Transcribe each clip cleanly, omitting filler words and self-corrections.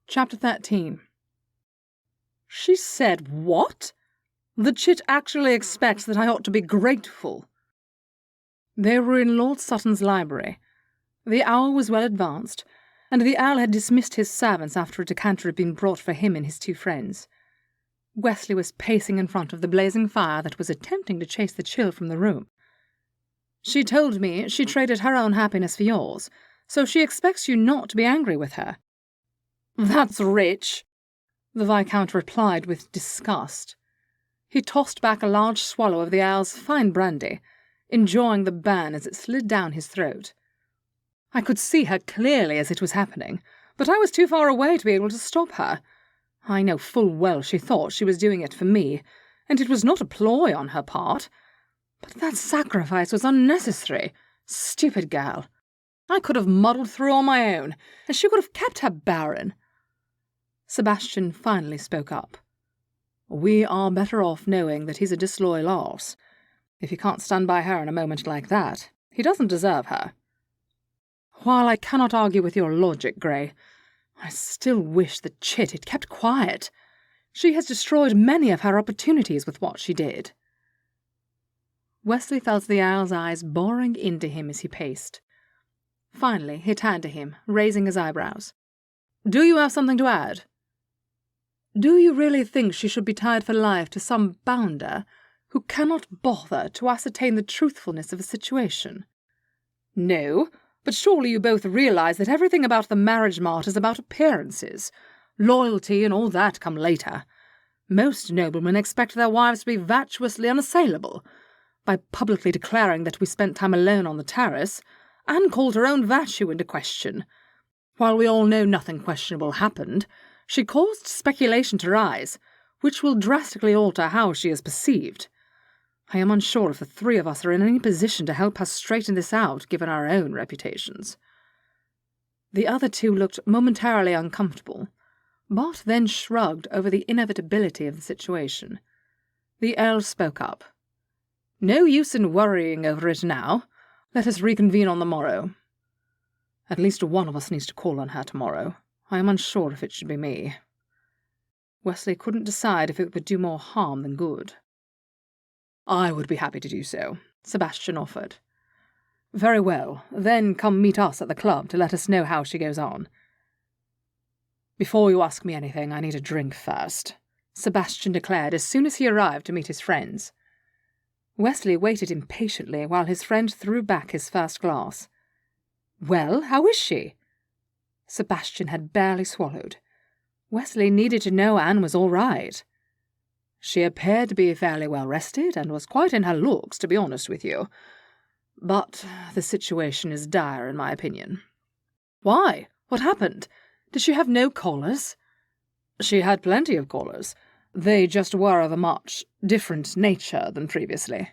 Chapter 13. She said what? The chit actually expects that I ought to be grateful. They were in Lord Sutton's library. The hour was well advanced, and the Earl had dismissed his servants after a decanter had been brought for him and his two friends. Wesley was pacing in front of the blazing fire that was attempting to chase the chill from the room. She told me she traded her own happiness for yours, so she expects you not to be angry with her. That's rich, the Viscount replied with disgust. He tossed back a large swallow of the Earl's fine brandy, enjoying the burn as it slid down his throat. I could see her clearly as it was happening, but I was too far away to be able to stop her. I know full well she thought she was doing it for me, and it was not a ploy on her part. But that sacrifice was unnecessary. Stupid girl. I could have muddled through on my own, and she would have kept her baron. Sebastian finally spoke up. We are better off knowing that he's a disloyal arse. If he can't stand by her in a moment like that, he doesn't deserve her. While I cannot argue with your logic, Grey, I still wish the chit had kept quiet. She has destroyed many of her opportunities with what she did. Wesley felt the Earl's eyes boring into him as he paced. Finally, he turned to him, raising his eyebrows. Do you have something to add? Do you really think she should be tied for life to some bounder who cannot bother to ascertain the truthfulness of a situation? No, but surely you both realize that everything about the marriage mart is about appearances. Loyalty and all that come later. Most noblemen expect their wives to be virtuously unassailable. By publicly declaring that we spent time alone on the terrace, Anne called her own virtue into question. While we all know nothing questionable happened, she caused speculation to rise, which will drastically alter how she is perceived. I am unsure if the three of us are in any position to help her straighten this out, given our own reputations. The other two looked momentarily uncomfortable, but then shrugged over the inevitability of the situation. The Earl spoke up. No use in worrying over it now. Let us reconvene on the morrow. At least one of us needs to call on her tomorrow. I am unsure if it should be me. Wesley couldn't decide if it would do more harm than good. I would be happy to do so, Sebastian offered. Very well, then come meet us at the club to let us know how she goes on. Before you ask me anything, I need a drink first, Sebastian declared as soon as he arrived to meet his friends. Wesley waited impatiently while his friend threw back his first glass. Well, how is she? Sebastian had barely swallowed. Wesley needed to know Anne was all right. She appeared to be fairly well rested and was quite in her looks, to be honest with you. But the situation is dire, in my opinion. Why? What happened? Did she have no callers? She had plenty of callers. They just were of a much different nature than previously.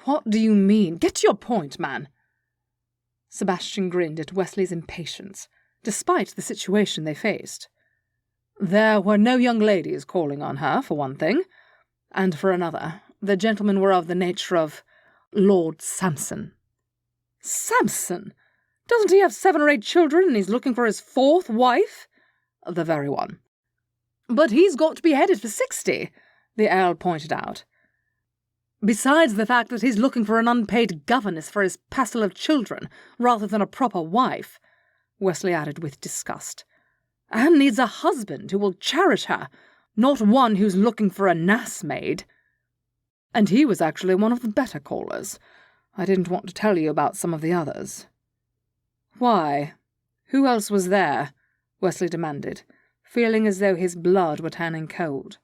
What do you mean? Get to your point, man. Sebastian grinned at Wesley's impatience, despite the situation they faced. There were no young ladies calling on her, for one thing, and for another, the gentlemen were of the nature of Lord Sampson. Sampson? Doesn't he have 7 or 8 children and he's looking for his 4th wife? The very one. But he's got to be headed for 60, the Earl pointed out. Besides the fact that he's looking for an unpaid governess for his passel of children, rather than a proper wife, Wesley added with disgust. Anne needs a husband who will cherish her, not one who's looking for a nursemaid. And he was actually one of the better callers. I didn't want to tell you about some of the others. Why? Who else was there? Wesley demanded, feeling as though his blood were turning cold.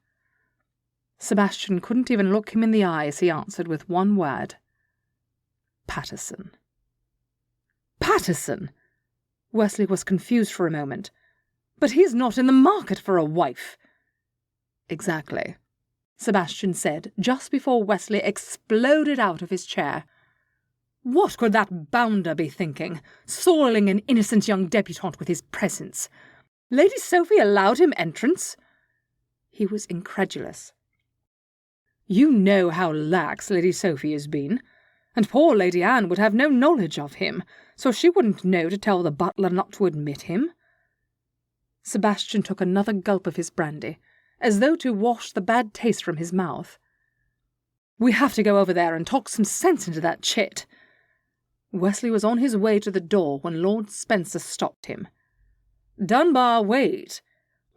Sebastian couldn't even look him in the eye as he answered with one word. Patterson. Patterson? Wesley was confused for a moment. But he's not in the market for a wife. Exactly, Sebastian said just before Wesley exploded out of his chair. What could that bounder be thinking, soiling an innocent young debutante with his presence? Lady Sophie allowed him entrance? He was incredulous. You know how lax Lady Sophie has been, and poor Lady Anne would have no knowledge of him, so she wouldn't know to tell the butler not to admit him. Sebastian took another gulp of his brandy, as though to wash the bad taste from his mouth. "We have to go over there and talk some sense into that chit." Wesley was on his way to the door when Lord Spencer stopped him. "Dunbar, wait.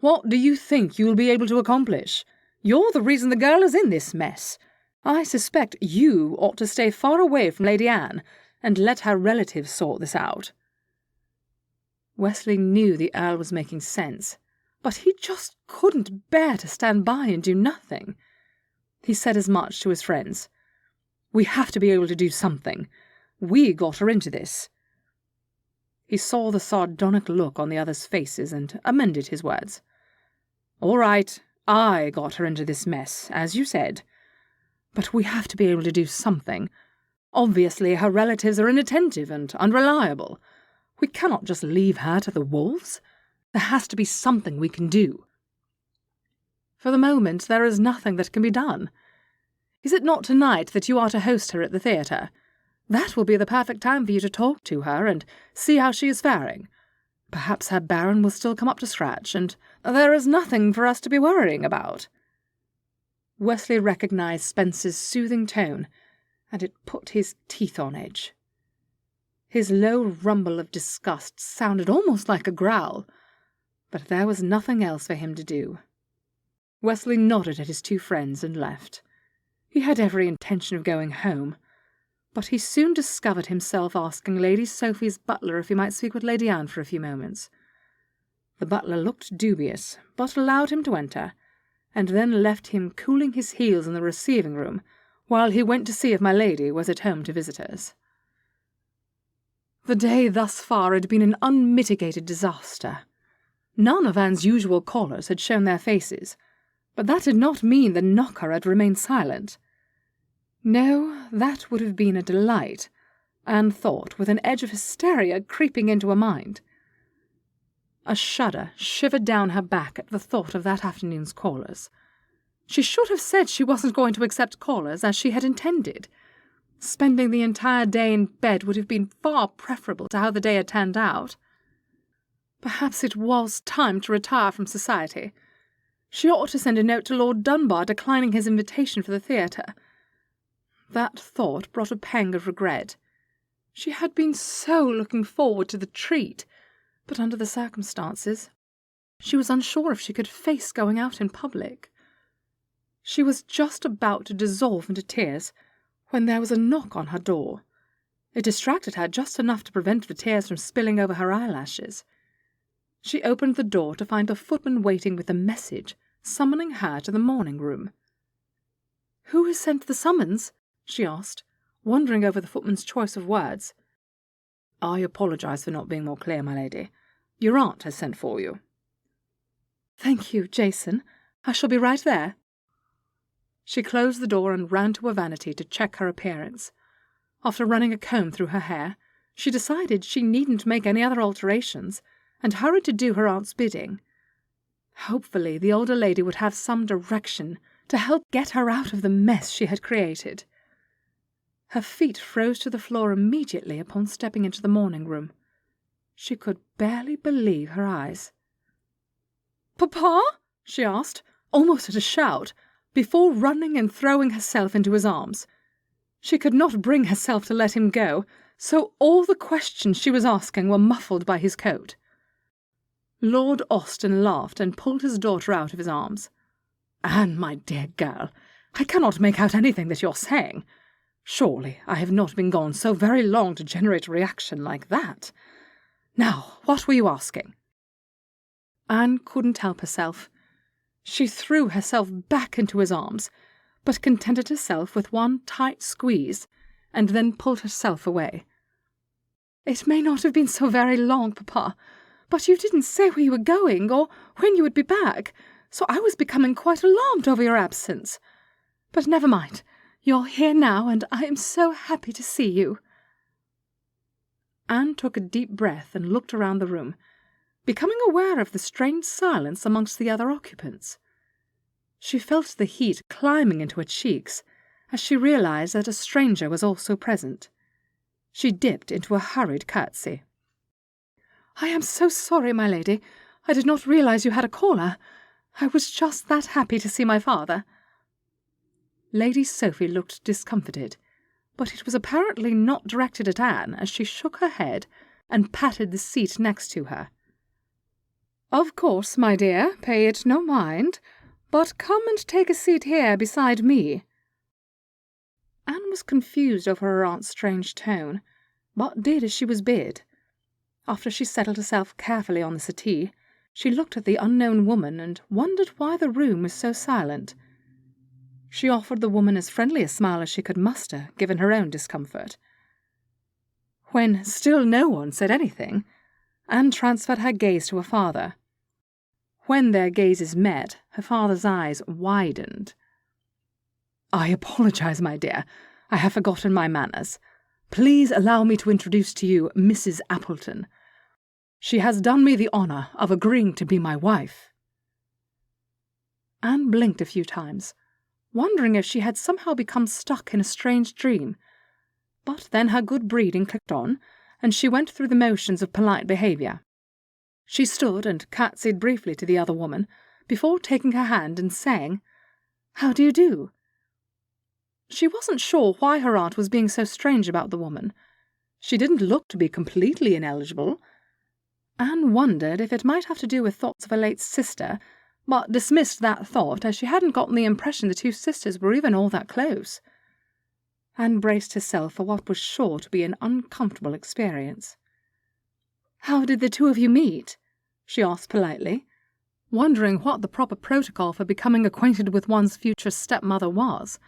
What do you think you'll be able to accomplish? You're the reason the girl is in this mess. I suspect you ought to stay far away from Lady Anne and let her relatives sort this out." Wesley knew the Earl was making sense, but he just couldn't bear to stand by and do nothing. He said as much to his friends. "We have to be able to do something. We got her into this." He saw the sardonic look on the others' faces and amended his words. "All right, I got her into this mess, as you said. But we have to be able to do something. Obviously, her relatives are inattentive and unreliable. We cannot just leave her to the wolves. There has to be something we can do." "For the moment, there is nothing that can be done. Is it not tonight that you are to host her at the theatre? That will be the perfect time for you to talk to her and see how she is faring. Perhaps her baron will still come up to scratch, and there is nothing for us to be worrying about." Wesley recognised Spencer's soothing tone, and it put his teeth on edge. His low rumble of disgust sounded almost like a growl, but there was nothing else for him to do. Wesley nodded at his two friends and left. He had every intention of going home, but he soon discovered himself asking Lady Sophie's butler if he might speak with Lady Anne for a few moments. The butler looked dubious, but allowed him to enter, and then left him cooling his heels in the receiving room while he went to see if my lady was at home to visitors. The day thus far had been an unmitigated disaster. None of Anne's usual callers had shown their faces, but that did not mean the knocker had remained silent. No, that would have been a delight, Anne thought, with an edge of hysteria creeping into her mind. A shudder shivered down her back at the thought of that afternoon's callers. She should have said she wasn't going to accept callers as she had intended. Spending the entire day in bed would have been far preferable to how the day had turned out. Perhaps it was time to retire from society. She ought to send a note to Lord Dunbar declining his invitation for the theatre. That thought brought a pang of regret. She had been so looking forward to the treat, but under the circumstances, she was unsure if she could face going out in public. She was just about to dissolve into tears when there was a knock on her door. It distracted her just enough to prevent the tears from spilling over her eyelashes. She opened the door to find a footman waiting with a message, summoning her to the morning room. "Who has sent the summons?" she asked, wondering over the footman's choice of words. "I apologise for not being more clear, my lady. Your aunt has sent for you." "Thank you, Jason. I shall be right there." She closed the door and ran to a vanity to check her appearance. After running a comb through her hair, she decided she needn't make any other alterations, and hurried to do her aunt's bidding. Hopefully the older lady would have some direction to help get her out of the mess she had created. Her feet froze to the floor immediately upon stepping into the morning room. She could barely believe her eyes. "Papa?" she asked, almost at a shout, before running and throwing herself into his arms. She could not bring herself to let him go, so all the questions she was asking were muffled by his coat. Lord Austen laughed and pulled his daughter out of his arms. "Anne, my dear girl, I cannot make out anything that you're saying. Surely I have not been gone so very long to generate a reaction like that. Now, what were you asking?" Anne couldn't help herself. She threw herself back into his arms, but contented herself with one tight squeeze, and then pulled herself away. "It may not have been so very long, Papa, but you didn't say where you were going, or when you would be back, so I was becoming quite alarmed over your absence. But never mind, you're here now, and I am so happy to see you." Anne took a deep breath and looked around the room, becoming aware of the strange silence amongst the other occupants. She felt the heat climbing into her cheeks as she realized that a stranger was also present. She dipped into a hurried curtsy. "I am so sorry, my lady. I did not realize you had a caller. I was just that happy to see my father." Lady Sophie looked discomfited, but it was apparently not directed at Anne as she shook her head and patted the seat next to her. "Of course, my dear, pay it no mind, but come and take a seat here beside me." Anne was confused over her aunt's strange tone, but did as she was bid. After she settled herself carefully on the settee, she looked at the unknown woman and wondered why the room was so silent. She offered the woman as friendly a smile as she could muster, given her own discomfort. When still no one said anything, Anne transferred her gaze to her father. When their gazes met, her father's eyes widened. "I apologize, my dear. I have forgotten my manners. Please allow me to introduce to you Mrs. Appleton. She has done me the honour of agreeing to be my wife." Anne blinked a few times, wondering if she had somehow become stuck in a strange dream. But then her good breeding clicked on, and she went through the motions of polite behaviour. She stood and curtsied briefly to the other woman, before taking her hand and saying, "How do you do?" She wasn't sure why her aunt was being so strange about the woman. She didn't look to be completely ineligible. Anne wondered if it might have to do with thoughts of her late sister, but dismissed that thought as she hadn't gotten the impression the two sisters were even all that close. Anne braced herself for what was sure to be an uncomfortable experience. "How did the two of you meet?" she asked politely, wondering what the proper protocol for becoming acquainted with one's future stepmother was.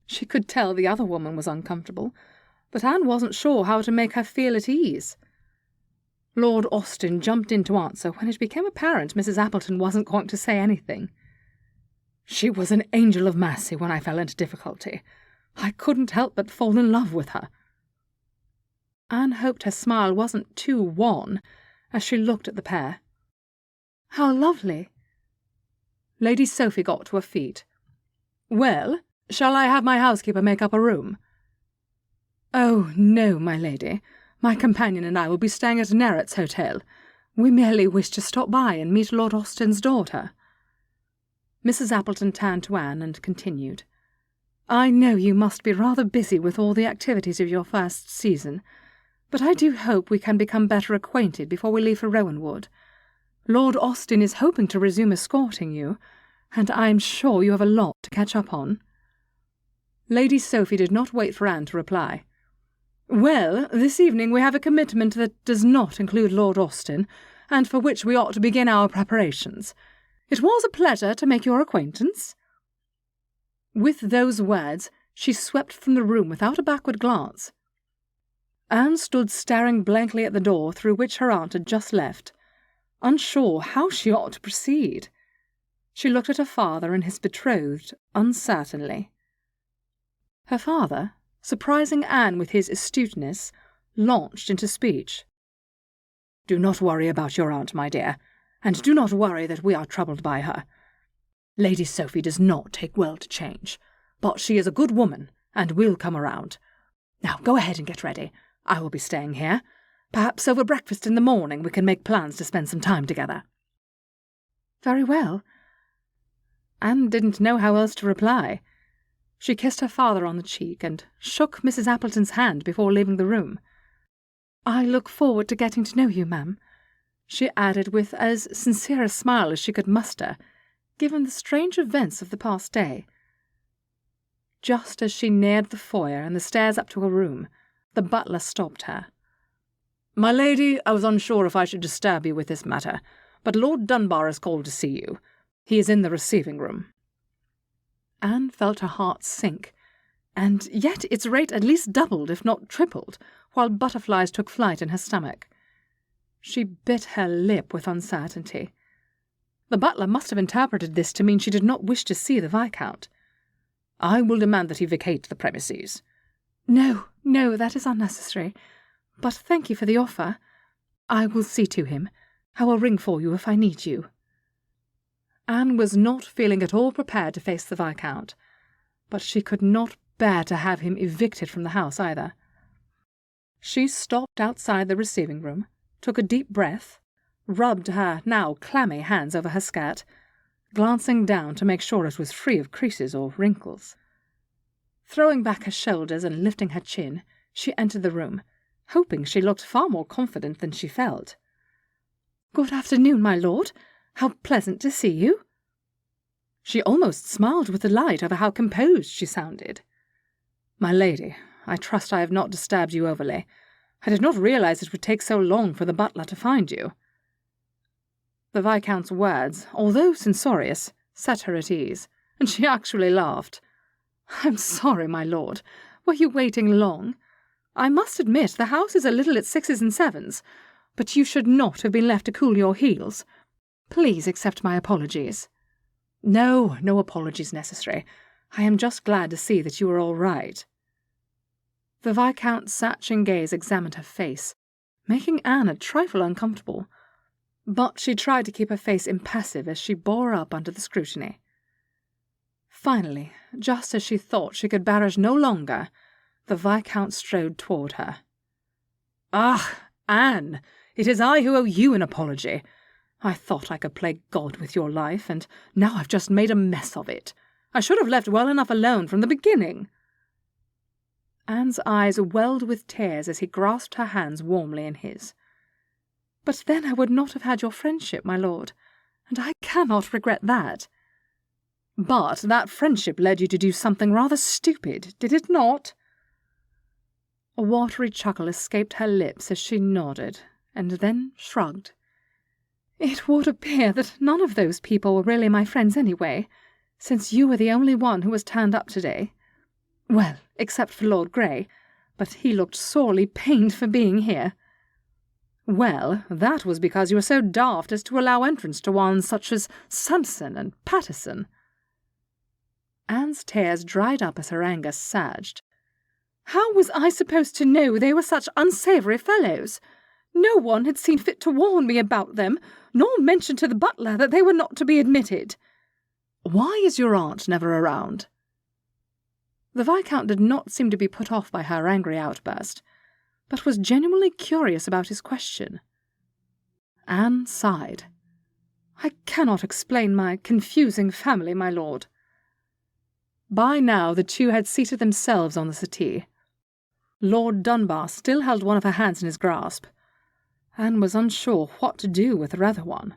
She could tell the other woman was uncomfortable, but Anne wasn't sure how to make her feel at ease. Lord Austen jumped in to answer when it became apparent Mrs. Appleton wasn't going to say anything. "She was an angel of mercy when I fell into difficulty. I couldn't help but fall in love with her." Anne hoped her smile wasn't too wan as she looked at the pair. "How lovely." Lady Sophie got to her feet. "Well, shall I have my housekeeper make up a room?" "Oh, no, my lady. My companion and I will be staying at Narrated Hotel. We merely wish to stop by and meet Lord Austen's daughter." Mrs. Appleton turned to Anne and continued. "I know you must be rather busy with all the activities of your first season, but I do hope we can become better acquainted before we leave for Rowanwood. Lord Austen is hoping to resume escorting you, and I am sure you have a lot to catch up on." Lady Sophie did not wait for Anne to reply. "Well, this evening we have a commitment that does not include Lord Austen, and for which we ought to begin our preparations. It was a pleasure to make your acquaintance." With those words, she swept from the room without a backward glance. Anne stood staring blankly at the door through which her aunt had just left, unsure how she ought to proceed. She looked at her father and his betrothed uncertainly. Her father, surprising Anne with his astuteness, launched into speech. "Do not worry about your aunt, my dear, and do not worry that we are troubled by her. Lady Sophie does not take well to change, but she is a good woman, and will come around. Now go ahead and get ready. I will be staying here. Perhaps over breakfast in the morning we can make plans to spend some time together." "Very well." Anne didn't know how else to reply. She kissed her father on the cheek and shook Mrs. Appleton's hand before leaving the room. "I look forward to getting to know you, ma'am," she added with as sincere a smile as she could muster, given the strange events of the past day. Just as she neared the foyer and the stairs up to her room, the butler stopped her. "My lady, I was unsure if I should disturb you with this matter, but Lord Dunbar has called to see you. He is in the receiving room." Anne felt her heart sink, and yet its rate at least doubled, if not tripled, while butterflies took flight in her stomach. She bit her lip with uncertainty. The butler must have interpreted this to mean she did not wish to see the Viscount. "I will demand that he vacate the premises." No, that is unnecessary. But thank you for the offer. I will see to him. I will ring for you if I need you." Anne was not feeling at all prepared to face the Viscount, but she could not bear to have him evicted from the house either. She stopped outside the receiving room, took a deep breath, rubbed her now clammy hands over her skirt, glancing down to make sure it was free of creases or wrinkles. Throwing back her shoulders and lifting her chin, she entered the room, hoping she looked far more confident than she felt. "Good afternoon, my lord. How pleasant to see you." She almost smiled with delight over how composed she sounded. "My lady, I trust I have not disturbed you overly. I did not realize it would take so long for the butler to find you." The Viscount's words, although censorious, set her at ease, and she actually laughed. "I'm sorry, my lord. Were you waiting long? I must admit the house is a little at 6s and 7s, but you should not have been left to cool your heels. Please accept my apologies." "No apologies necessary. I am just glad to see that you are all right." The Viscount's searching gaze examined her face, making Anne a trifle uncomfortable, but she tried to keep her face impassive as she bore up under the scrutiny. Finally, just as she thought she could bear it no longer, the Viscount strode toward her. "Ah, Anne, it is I who owe you an apology. I thought I could play God with your life, and now I've just made a mess of it. I should have left well enough alone from the beginning." Anne's eyes welled with tears as he grasped her hands warmly in his. "But then I would not have had your friendship, my lord, and I cannot regret that." "But that friendship led you to do something rather stupid, did it not?" A watery chuckle escaped her lips as she nodded, and then shrugged. "It would appear that none of those people were really my friends anyway, since you were the only one who was turned up today. Well, except for Lord Grey, but he looked sorely pained for being here." "Well, that was because you were so daft as to allow entrance to one such as Sanson and Patterson." Anne's tears dried up as her anger surged. "How was I supposed to know they were such unsavoury fellows? No one had seen fit to warn me about them, nor mention to the butler that they were not to be admitted." "Why is your aunt never around?" The Viscount did not seem to be put off by her angry outburst, but was genuinely curious about his question. Anne sighed. "I cannot explain my confusing family, my lord." By now the two had seated themselves on the settee. Lord Dunbar still held one of her hands in his grasp. Anne was unsure what to do with her other one.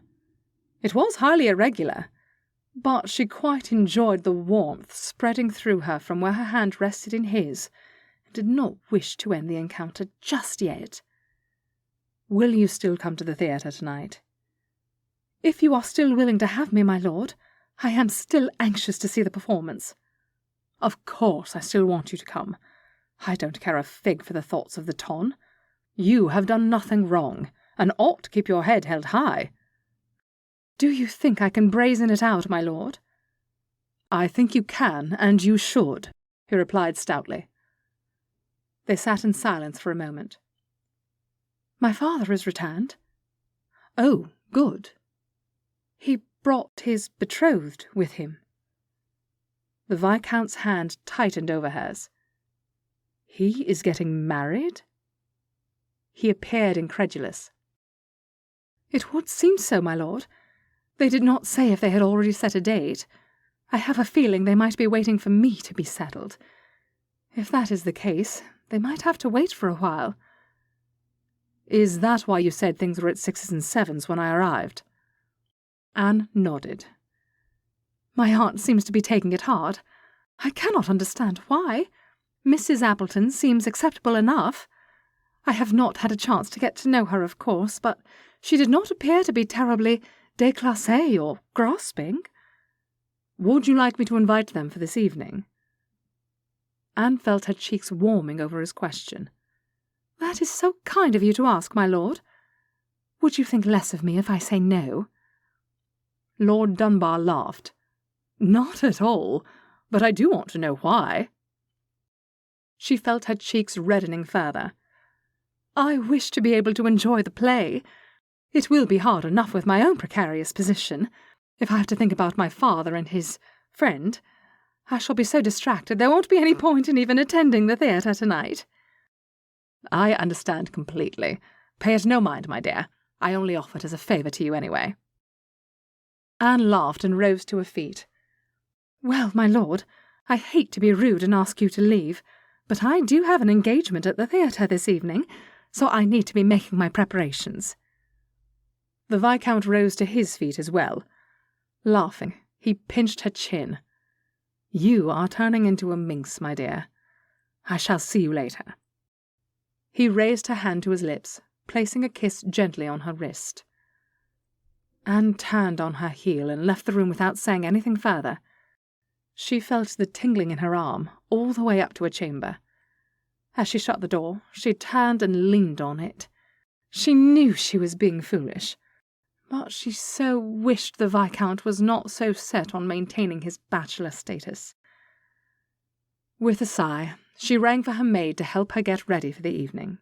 It was highly irregular, but she quite enjoyed the warmth spreading through her from where her hand rested in his, and did not wish to end the encounter just yet. "Will you still come to the theatre tonight?" "If you are still willing to have me, my lord, I am still anxious to see the performance." "Of course I still want you to come. I don't care a fig for the thoughts of the ton. You have done nothing wrong, and ought to keep your head held high." "Do you think I can brazen it out, my lord?" "I think you can, and you should," he replied stoutly. They sat in silence for a moment. "My father has returned." "Oh, good." "He brought his betrothed with him." The Viscount's hand tightened over hers. "He is getting married?" He appeared incredulous. "It would seem so, my lord. They did not say if they had already set a date. I have a feeling they might be waiting for me to be settled. If that is the case, they might have to wait for a while." "Is that why you said things were at 6s and 7s when I arrived?" Anne nodded. "My aunt seems to be taking it hard. I cannot understand why. Mrs. Appleton seems acceptable enough. I have not had a chance to get to know her, of course, but she did not appear to be terribly déclassée or grasping." "Would you like me to invite them for this evening?" Anne felt her cheeks warming over his question. "That is so kind of you to ask, my lord. Would you think less of me if I say no?" Lord Dunbar laughed. "Not at all, but I do want to know why." She felt her cheeks reddening further. "I wish to be able to enjoy the play. It will be hard enough with my own precarious position. If I have to think about my father and his friend, I shall be so distracted there won't be any point in even attending the theatre tonight." "I understand completely. Pay it no mind, my dear. I only offered as a favour to you anyway." Anne laughed and rose to her feet. "Well, my lord, I hate to be rude and ask you to leave, but I do have an engagement at the theatre this evening, so I need to be making my preparations." The Viscount rose to his feet as well. Laughing, he pinched her chin. "You are turning into a minx, my dear. I shall see you later." He raised her hand to his lips, placing a kiss gently on her wrist. Anne turned on her heel and left the room without saying anything further. She felt the tingling in her arm all the way up to her chamber. As she shut the door, she turned and leaned on it. She knew she was being foolish, but she so wished the Viscount was not so set on maintaining his bachelor status. With a sigh, she rang for her maid to help her get ready for the evening.